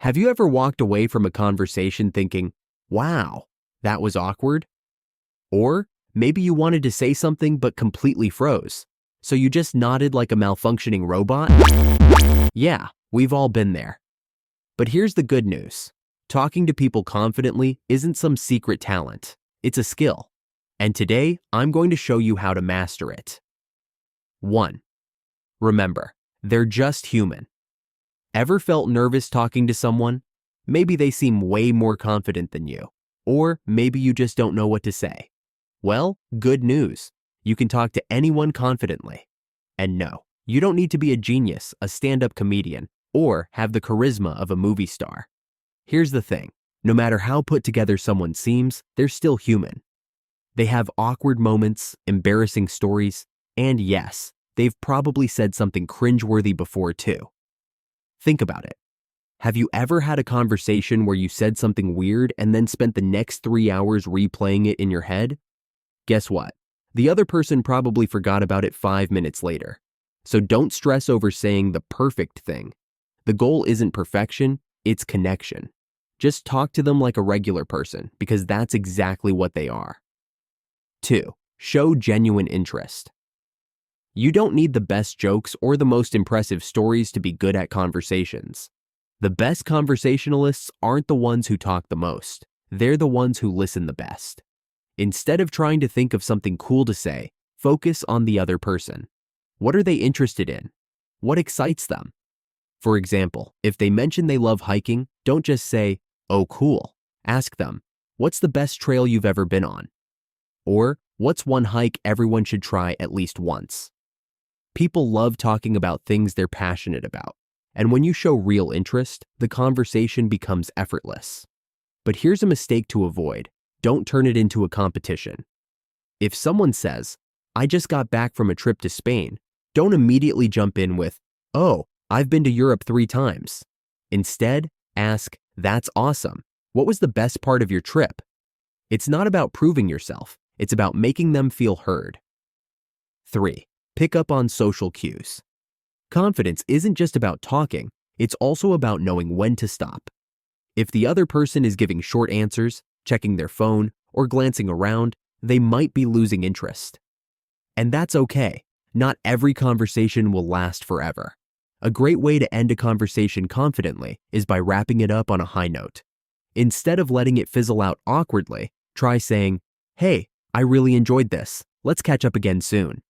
Have you ever walked away from a conversation thinking, wow, that was awkward? Or maybe you wanted to say something but completely froze, so you just nodded like a malfunctioning robot? Yeah, we've all been there. But here's the good news. Talking to people confidently isn't some secret talent. It's a skill. And today, I'm going to show you how to master it. 1. Remember, they're just human. Ever felt nervous talking to someone? Maybe they seem way more confident than you. Or maybe you just don't know what to say. Well, good news. You can talk to anyone confidently. And no, you don't need to be a genius, a stand-up comedian, or have the charisma of a movie star. Here's the thing. No matter how put together someone seems, they're still human. They have awkward moments, embarrassing stories, and yes, they've probably said something cringeworthy before too. Think about it. Have you ever had a conversation where you said something weird and then spent the next 3 hours replaying it in your head? Guess what? The other person probably forgot about it 5 minutes later. So don't stress over saying the perfect thing. The goal isn't perfection, it's connection. Just talk to them like a regular person because that's exactly what they are. 2. Show genuine interest. You don't need the best jokes or the most impressive stories to be good at conversations. The best conversationalists aren't the ones who talk the most. They're the ones who listen the best. Instead of trying to think of something cool to say, focus on the other person. What are they interested in? What excites them? For example, if they mention they love hiking, don't just say, "Oh, cool." Ask them, "What's the best trail you've ever been on?" Or, "What's one hike everyone should try at least once?" People love talking about things they're passionate about, and when you show real interest, the conversation becomes effortless. But here's a mistake to avoid. Don't turn it into a competition. If someone says, "I just got back from a trip to Spain," don't immediately jump in with, "Oh, I've been to Europe 3 times." Instead, ask, "That's awesome. What was the best part of your trip?" It's not about proving yourself. It's about making them feel heard. 3. Pick up on social cues. Confidence isn't just about talking, it's also about knowing when to stop. If the other person is giving short answers, checking their phone, or glancing around, they might be losing interest. And that's okay. Not every conversation will last forever. A great way to end a conversation confidently is by wrapping it up on a high note. Instead of letting it fizzle out awkwardly, try saying, "Hey, I really enjoyed this. Let's catch up again soon."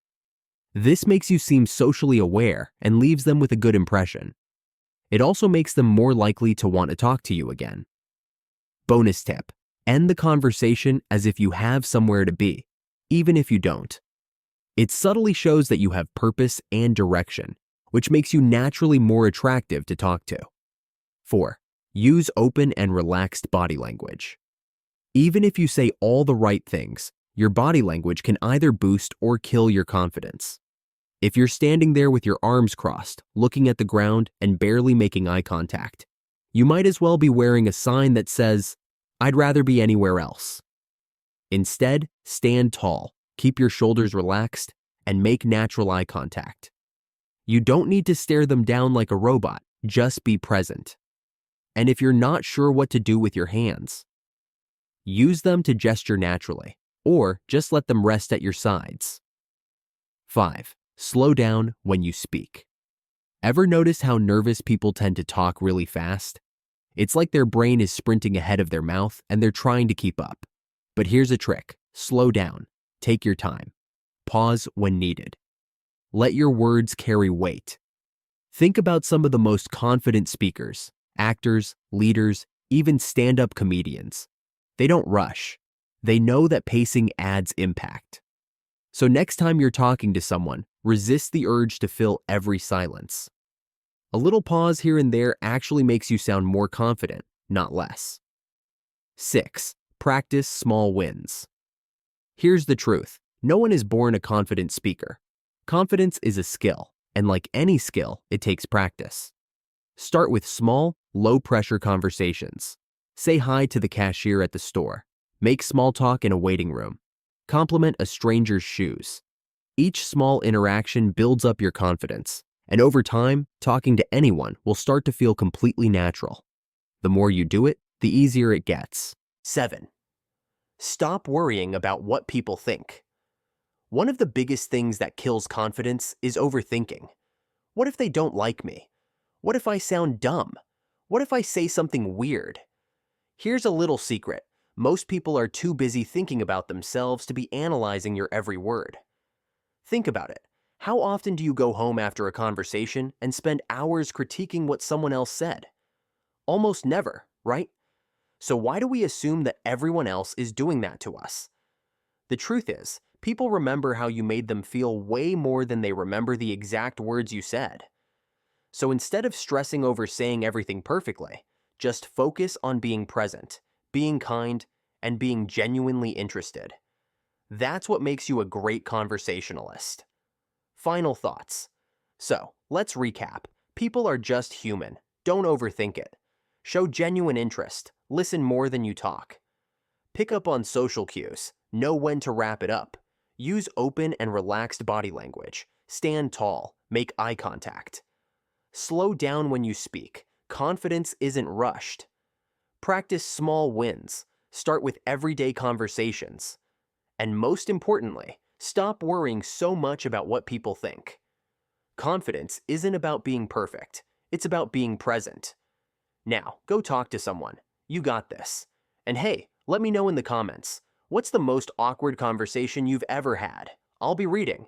This makes you seem socially aware and leaves them with a good impression. It also makes them more likely to want to talk to you again. Bonus tip: end the conversation as if you have somewhere to be, even if you don't. It subtly shows that you have purpose and direction, which makes you naturally more attractive to talk to. 4. Use open and relaxed body language. Even if you say all the right things, your body language can either boost or kill your confidence. If you're standing there with your arms crossed, looking at the ground and barely making eye contact, you might as well be wearing a sign that says, "I'd rather be anywhere else." Instead, stand tall, keep your shoulders relaxed, and make natural eye contact. You don't need to stare them down like a robot, just be present. And if you're not sure what to do with your hands, use them to gesture naturally, or just let them rest at your sides. 5. Slow down when you speak. Ever notice how nervous people tend to talk really fast? It's like their brain is sprinting ahead of their mouth and they're trying to keep up. But here's a trick. Slow down. Take your time. Pause when needed. Let your words carry weight. Think about some of the most confident speakers, actors, leaders, even stand-up comedians. They don't rush. They know that pacing adds impact. So next time you're talking to someone, resist the urge to fill every silence. A little pause here and there actually makes you sound more confident, not less. 6. Practice small wins. Here's the truth. No one is born a confident speaker. Confidence is a skill, and like any skill, it takes practice. Start with small, low-pressure conversations. Say hi to the cashier at the store. Make small talk in a waiting room. Compliment a stranger's shoes. Each small interaction builds up your confidence, and over time, talking to anyone will start to feel completely natural. The more you do it, the easier it gets. 7. Stop worrying about what people think. One of the biggest things that kills confidence is overthinking. What if they don't like me? What if I sound dumb? What if I say something weird? Here's a little secret. Most people are too busy thinking about themselves to be analyzing your every word. Think about it. How often do you go home after a conversation and spend hours critiquing what someone else said? Almost never, right? So why do we assume that everyone else is doing that to us? The truth is, people remember how you made them feel way more than they remember the exact words you said. So instead of stressing over saying everything perfectly, just focus on being present, being kind, and being genuinely interested. That's what makes you a great conversationalist. Final thoughts. So, let's recap. People are just human. Don't overthink it. Show genuine interest. Listen more than you talk. Pick up on social cues. Know when to wrap it up. Use open and relaxed body language. Stand tall. Make eye contact. Slow down when you speak. Confidence isn't rushed. Practice small wins. Start with everyday conversations. And most importantly, stop worrying so much about what people think. Confidence isn't about being perfect. It's about being present. Now, go talk to someone. You got this. And hey, let me know in the comments, what's the most awkward conversation you've ever had? I'll be reading.